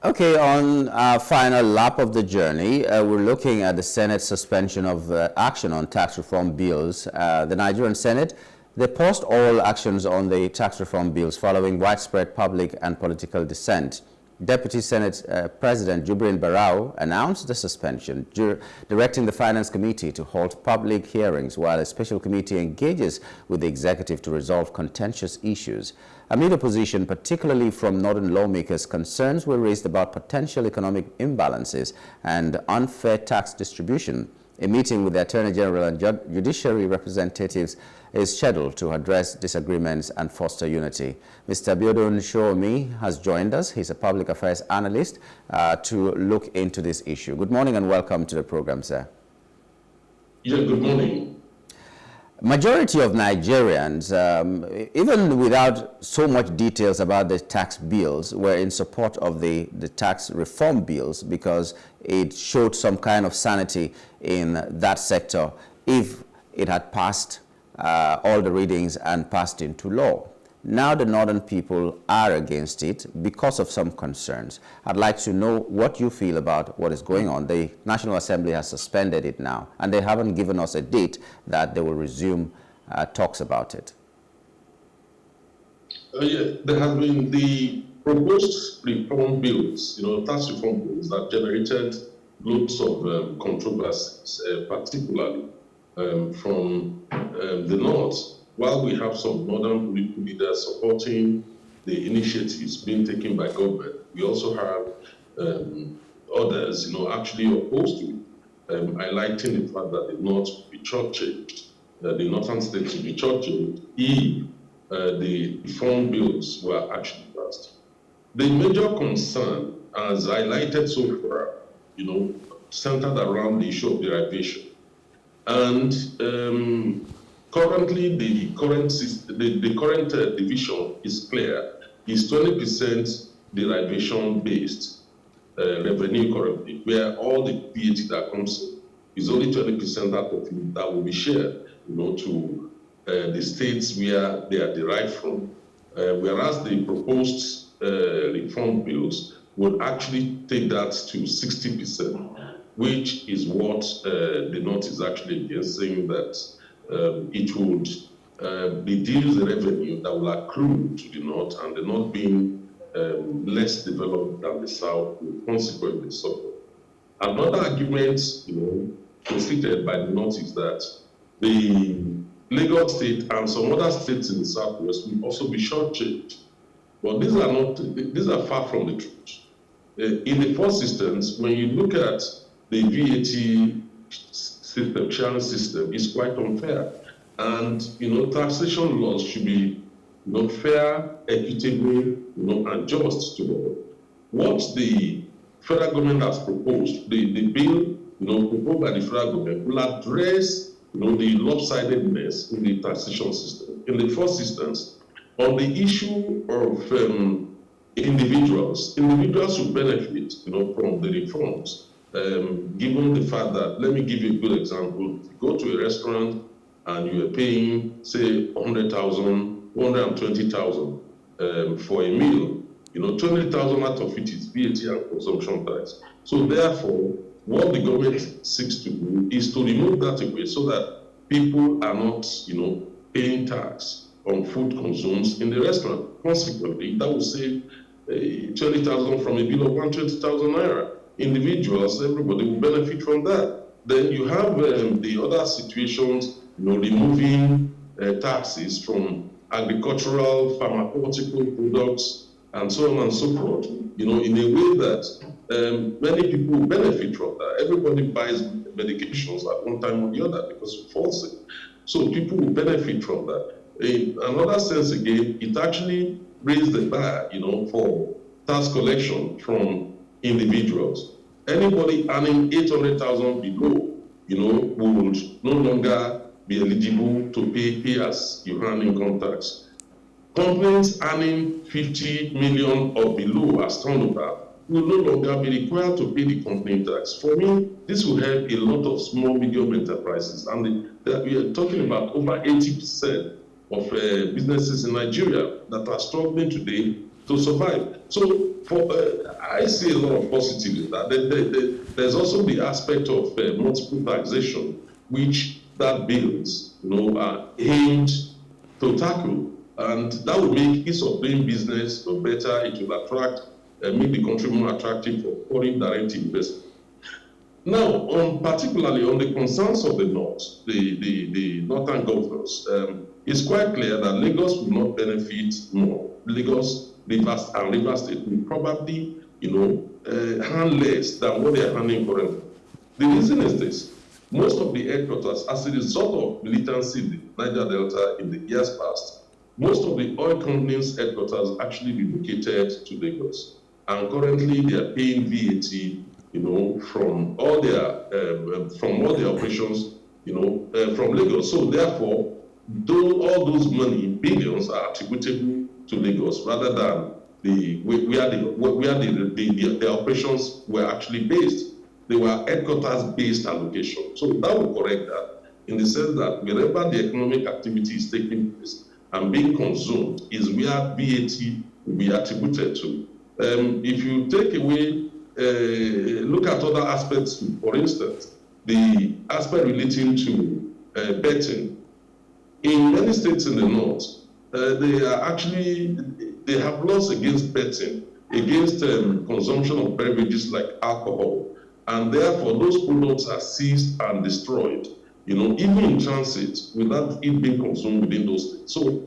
Okay, on our final lap of the journey, we're looking at the Senate suspension of action on tax reform bills. The Nigerian Senate, they paused all actions on the tax reform bills following widespread public and political dissent. Deputy Senate President Jubrin Barau announced the suspension, directing the Finance Committee to halt public hearings while a special committee engages with the executive to resolve contentious issues. Amid opposition, particularly from northern lawmakers, concerns were raised about potential economic imbalances and unfair tax distribution. A meeting with the Attorney General and judiciary representatives is scheduled to address disagreements and foster unity. Mr. Biodun Sowunmi has joined us. He's a public affairs analyst to look into this issue. Good morning and welcome to the program, sir. Yeah, good morning. Majority of Nigerians, even without so much details about the tax bills, were in support of the tax reform bills because it showed some kind of sanity in that sector if it had passed all the readings and passed into law. Now the northern people are against it because of some concerns. I'd like to know what you feel about what is going on. The National Assembly has suspended it now, and they haven't given us a date that they will resume talks about it. Yeah, there have been the proposed reform bills, tax reform bills that generated loads of controversies, particularly from the north. While we have some northern political leaders supporting the initiatives being taken by government, we also have others, actually opposed to it, highlighting the fact that the north will be shortchanged, the northern states will be shortchanged if the reform bills were actually passed. The major concern, as highlighted so far, centered around the issue of derivation. And currently, the current division is clear. Is 20% derivation-based revenue currently, where all the VAT that comes in is only 20% out of it that will be shared, to the states where they are derived from. Whereas the proposed reform bills would actually take that to 60%, which is what the North is actually against, saying that it would reduce the revenue that will accrue to the North, and the North being less developed than the South will consequently suffer. Another argument, considered by the North is that the Lagos State and some other states in the Southwest will also be shortchanged. But these are far from the truth. In the first instance, when you look at the VAT system, sharing system, is quite unfair. And, taxation laws should be, fair, equitable, and just to all. What the federal government has proposed, the bill, proposed by the federal government will address, the lopsidedness in the taxation system. In the first instance, on the issue of individuals should benefit, from the reforms. Given the fact that, let me give you a good example. If you go to a restaurant and you are paying, say, 100,000, 120,000 for a meal, 20,000 out of it is VAT and consumption tax. So therefore, what the government seeks to do is to remove that away so that people are not, paying tax on food consumed in the restaurant. Consequently, that will save 20,000 from a bill of 120,000 naira. Individuals, everybody will benefit from that. Then you have the other situations, removing taxes from agricultural, pharmaceutical products, and so on and so forth, in a way that many people will benefit from that. Everybody buys medications at one time or the other because it falls in. So people will benefit from that. In another sense, again, it actually raised the bar, for tax collection from individuals. Anybody earning 800,000 below, would no longer be eligible to pay as you earn income tax. Companies earning 50 million or below as turnover will no longer be required to pay the company tax. For me, this will help a lot of small, medium enterprises. And we are talking about over 80% of businesses in Nigeria that are struggling today to survive. So I see a lot of positive in that. There's also the aspect of multiple taxation, which that bills, are aimed to tackle, and that will make ease of doing business better. It will attract, make the country more attractive for foreign direct investment. Now, particularly on the concerns of the North, the northern governors, it's quite clear that Lagos will not benefit more. Lagos, Rivers, and Rivers State will probably, hand less than what they are handling currently. The reason is this: most of the headquarters, as a result of militancy in the Niger Delta in the years past, most of the oil companies' headquarters actually relocated to Lagos, and currently they are paying VAT, from all their operations, from Lagos. So therefore, all those money, billions, are attributable to Lagos rather than where the operations were actually based. They were headquarters-based allocation. So that will correct that in the sense that wherever the economic activity is taking place and being consumed is where VAT will be attributed to. If you take away look at other aspects, for instance, the aspect relating to betting. In many states in the north, they have laws against betting, against consumption of beverages like alcohol, and therefore those products are seized and destroyed, even in transit, without it being consumed within those states. So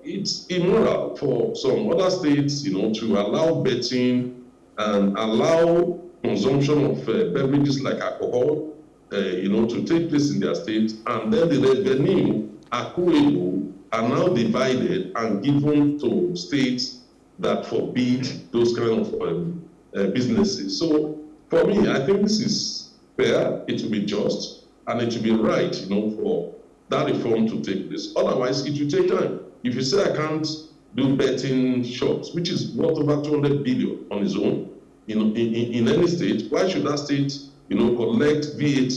it's immoral for some other states, to allow betting and allow consumption of beverages like alcohol, to take place in their state, and then the revenue accruable are now divided and given to states that forbid those kind of businesses. So for me, I think this is fair, it will be just, and it will be right, for that reform to take place. Otherwise, it will take time. If you say I can't do betting shops, which is worth over 200 billion on its own, in any state, why should that state, collect VAT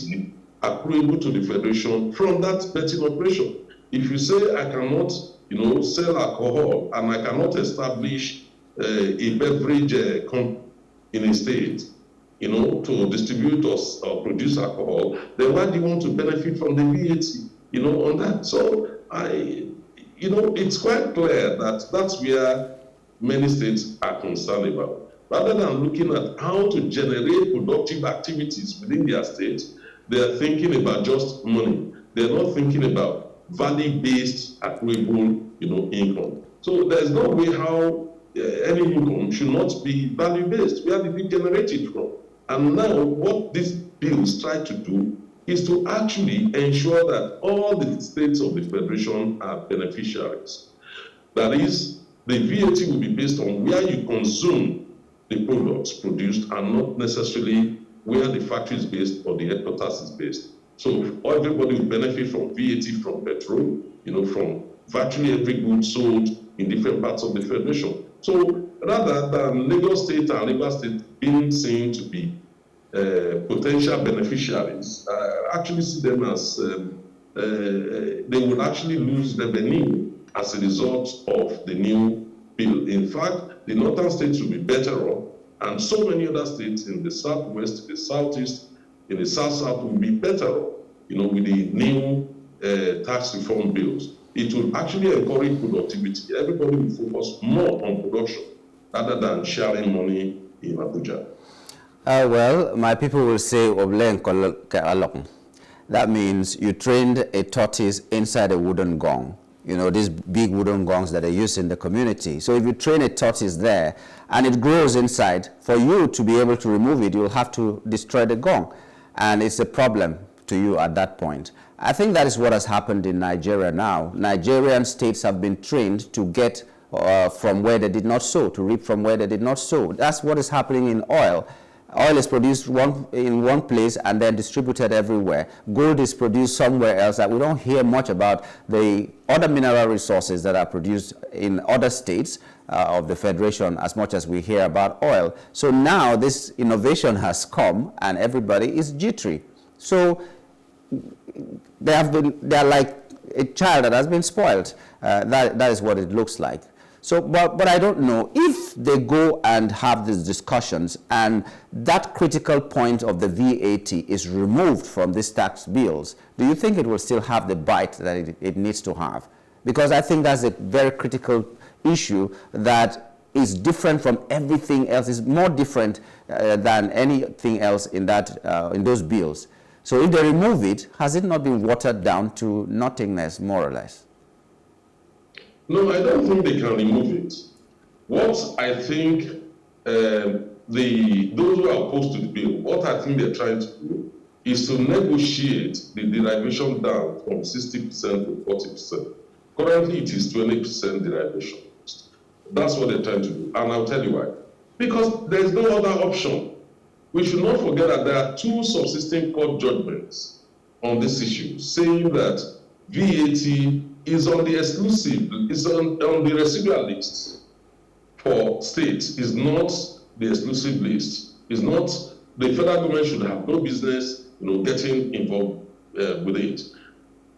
accruable to the federation from that betting operation? If you say I cannot, sell alcohol and I cannot establish a beverage company in a state, to distribute or produce alcohol, then why do you want to benefit from the VAT, on that? So it's quite clear that that's where many states are concerned about. Rather than looking at how to generate productive activities within their state, they are thinking about just money. They're not thinking about value-based accruable, income. So there's no way how any income should not be value-based. Where did we generate it from? And now what these bills try to do is to actually ensure that all the states of the federation are beneficiaries. That is, the VAT will be based on where you consume the products produced and not necessarily where the factory is based or the headquarters is based. So everybody will benefit from VAT from petrol, from virtually every good sold in different parts of the federation. So rather than Lagos State and Rivers State being seen to be potential beneficiaries, I actually see them as they will actually lose revenue as a result of the new bill. In fact, the northern states will be better off, and so many other states in the southwest, the southeast, in the south will be better off, with the new tax reform bills. It will actually encourage productivity. Everybody will focus more on production rather than sharing money in Abuja. Well, my people will say, that means you trained a tortoise inside a wooden gong. These big wooden gongs that are used in the community. So if you train a tortoise there and it grows inside, for you to be able to remove it, you'll have to destroy the gong. And it's a problem to you at that point. I think that is what has happened in Nigeria now. Nigerian states have been trained to get from where they did not sow, to reap from where they did not sow. That's what is happening in oil. Oil is produced in one place and then distributed everywhere. Gold is produced somewhere else that we don't hear much about the other mineral resources that are produced in other states of the Federation as much as we hear about oil. So now this innovation has come and everybody is jittery. So they're like a child that has been spoiled. That is what it looks like. So, but I don't know if they go and have these discussions and that critical point of the VAT is removed from these tax bills, do you think it will still have the bite that it needs to have? Because I think that's a very critical issue that is different from everything else, is more different than anything else in that in those bills. So if they remove it, has it not been watered down to nothingness, more or less? No, I don't think they can remove it. What I think those who are opposed to the bill, what I think they're trying to do is to negotiate the derivation down from 60% to 40%. Currently, it is 20% derivation. That's what they're trying to do, and I'll tell you why. Because there's no other option. We should not forget that there are two subsisting court judgments on this issue, saying that VAT is on the exclusive, is on the residual list for states, is not the exclusive list, is not, the federal government should have no business, getting involved with it.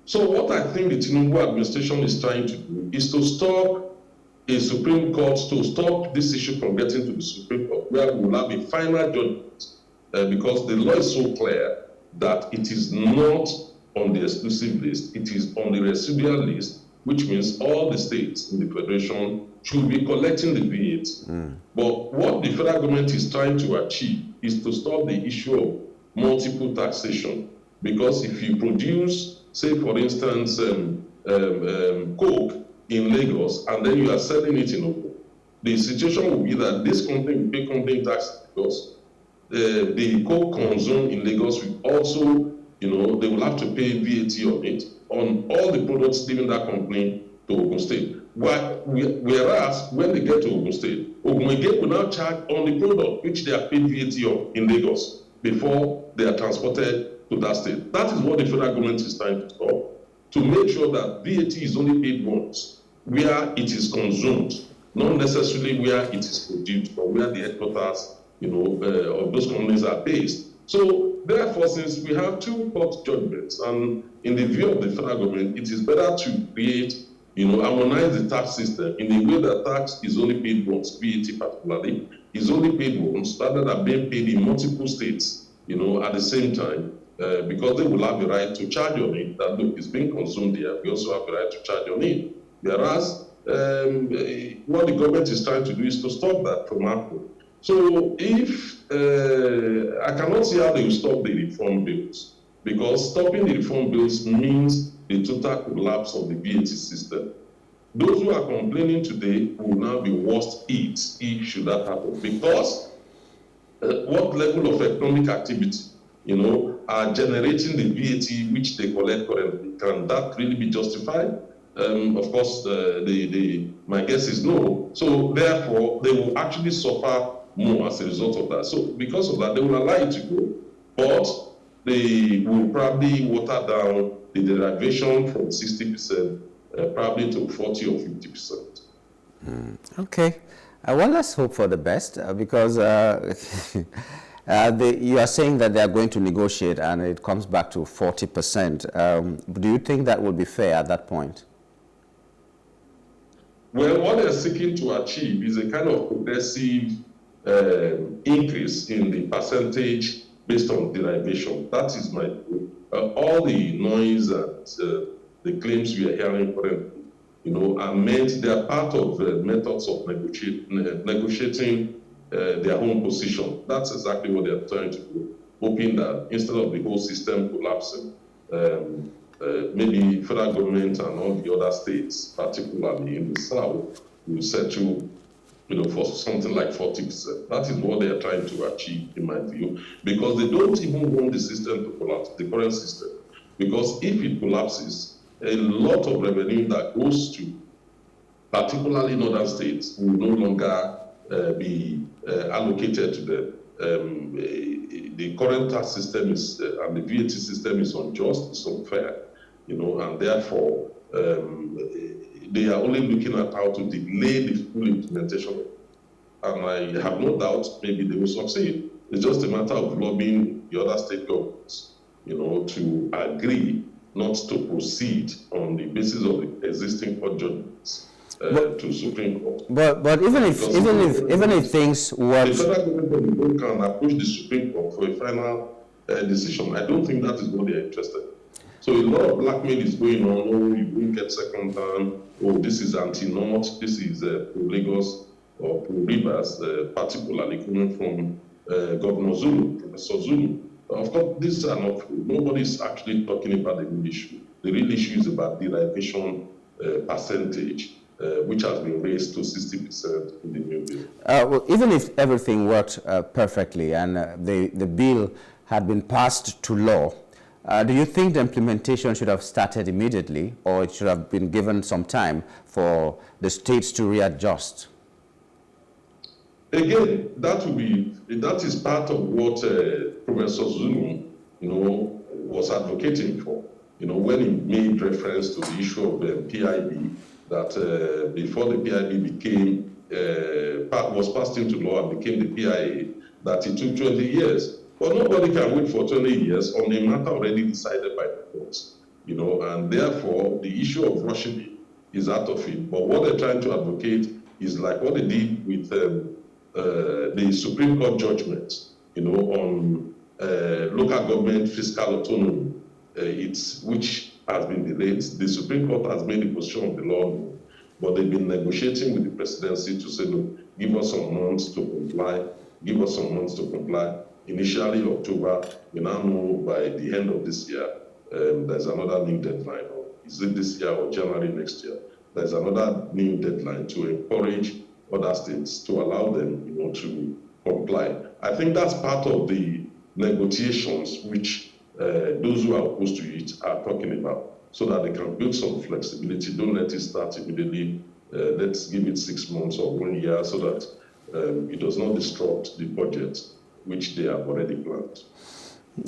So what I think the Tinubu administration is trying to do is to stop a Supreme Court, to stop this issue from getting to the Supreme Court, where we will have a final judgment, because the law is so clear that it is not on the exclusive list, it is on the residual list, which means all the states in the federation should be collecting the VAT. But what the federal government is trying to achieve is to stop the issue of multiple taxation. Because if you produce, say for instance, coke in Lagos, and then you are selling it in Ogun, the situation will be that this company will pay company tax because the coke consumed in Lagos will also, they will have to pay VAT on it, on all the products leaving that company to Ogun State. Whereas when they get to Ogun State, Ogun again will now charge on the product which they have paid VAT on in Lagos before they are transported to that state. That is what the federal government is trying to stop, to make sure that VAT is only paid once, where it is consumed, not necessarily where it is produced or where the headquarters, of those companies are based. So therefore, since we have two court judgments, and in the view of the federal government, it is better to create, harmonize the tax system in a way that tax is only paid once, VAT particularly, is only paid once, rather than being paid in multiple states, at the same time, because they will have the right to charge on it, that look, it's being consumed here, we also have the right to charge on it. Whereas what the government is trying to do is to stop that from happening. So if, I cannot see how they will stop the reform bills, because stopping the reform bills means the total collapse of the VAT system. Those who are complaining today will now be worst hit if should that happen, because what level of economic activity, are generating the VAT which they collect currently? Can that really be justified? Of course, my guess is no. So therefore, they will actually suffer more as a result of that. So because of that, they will allow it to go, but they will probably water down the derivation from 60% probably to 40 or 50%. Okay. Well, let's hope for the best, because you are saying that they are going to negotiate and it comes back to 40%. Do you think that will be fair at that point? Well, what they're seeking to achieve is a kind of progressive increase in the percentage based on derivation. That is my view. All the noise and the claims we are hearing currently, are meant, they are part of methods of negotiating their own position. That's exactly what they are trying to do, hoping that instead of the whole system collapsing, maybe federal government and all the other states, particularly in the South, will settle, for something like 40%. That is what they are trying to achieve, in my view, because they don't even want the system to collapse, the current system. Because if it collapses, a lot of revenue that goes to, particularly northern states, will no longer be allocated to them. The current tax system is, and the VAT system is unjust, it's unfair, and therefore they are only looking at how to delay the full implementation. And I have no doubt maybe they will succeed. It's just a matter of lobbying the other state governments, to agree not to proceed on the basis of the existing court judgments. to Supreme Court. But even if things work, the federal government can approach the Supreme Court for a final decision. I don't think that is what they are interested in. So a lot of blackmail is going on. Oh, you won't get second time. Oh, this is anti-North. This is pro-Lagos or pro-Rivers, particularly coming from Governor Zulu, Professor Zulu. Of course, these are not. Nobody is actually talking about the real issue. The real issue is about derivation percentage, which has been raised to 60% in the new bill. Well, even if everything worked perfectly and the bill had been passed to law, do you think the implementation should have started immediately, or it should have been given some time for the states to readjust? Again, that is part of what Professor Zulu, was advocating for. When he made reference to the issue of the PIB, that before the PIB was passed into law and became the PIA, that it took 20 years. But nobody can wait for 20 years on a matter already decided by the courts, and therefore the issue of rushing it is out of it. But what they're trying to advocate is like what they did with the Supreme Court judgment, on local government fiscal autonomy, which has been delayed. The Supreme Court has made the position of the law known, but they've been negotiating with the presidency to say, look, give us some months to comply, give us some months to comply. Initially October, we now know by the end of this year, there's another new deadline. Or is it this year or January next year? There's another new deadline to encourage other states to allow them, to comply. I think that's part of the negotiations which those who are opposed to it are talking about, so that they can build some flexibility. Don't let it start immediately. Let's give it 6 months or 1 year so that it does not disrupt the budget which they have already planned.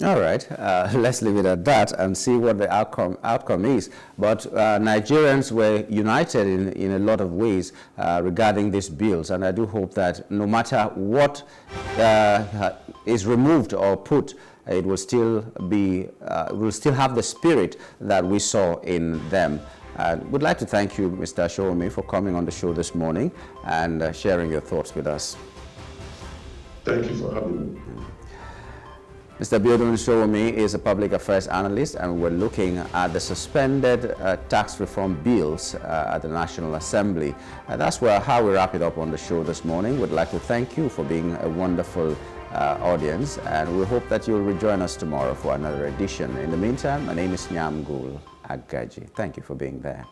All right, let's leave it at that and see what the outcome is. But Nigerians were united in a lot of ways regarding these bills, and I do hope that no matter what is removed or put, it will still be, will still have the spirit that we saw in them. Would like to thank you, Mr. Sowunmi, for coming on the show this morning and sharing your thoughts with us. Thank you for having me. Mr. Biodun Sowunmi is a public affairs analyst, and we're looking at the suspended tax reform bills at the National Assembly. That's how we wrap it up on the show this morning. We'd like to thank you for being a wonderful audience, and we hope that you'll rejoin us tomorrow for another edition. In the meantime, my name is Nyamgul Agaji. Thank you for being there.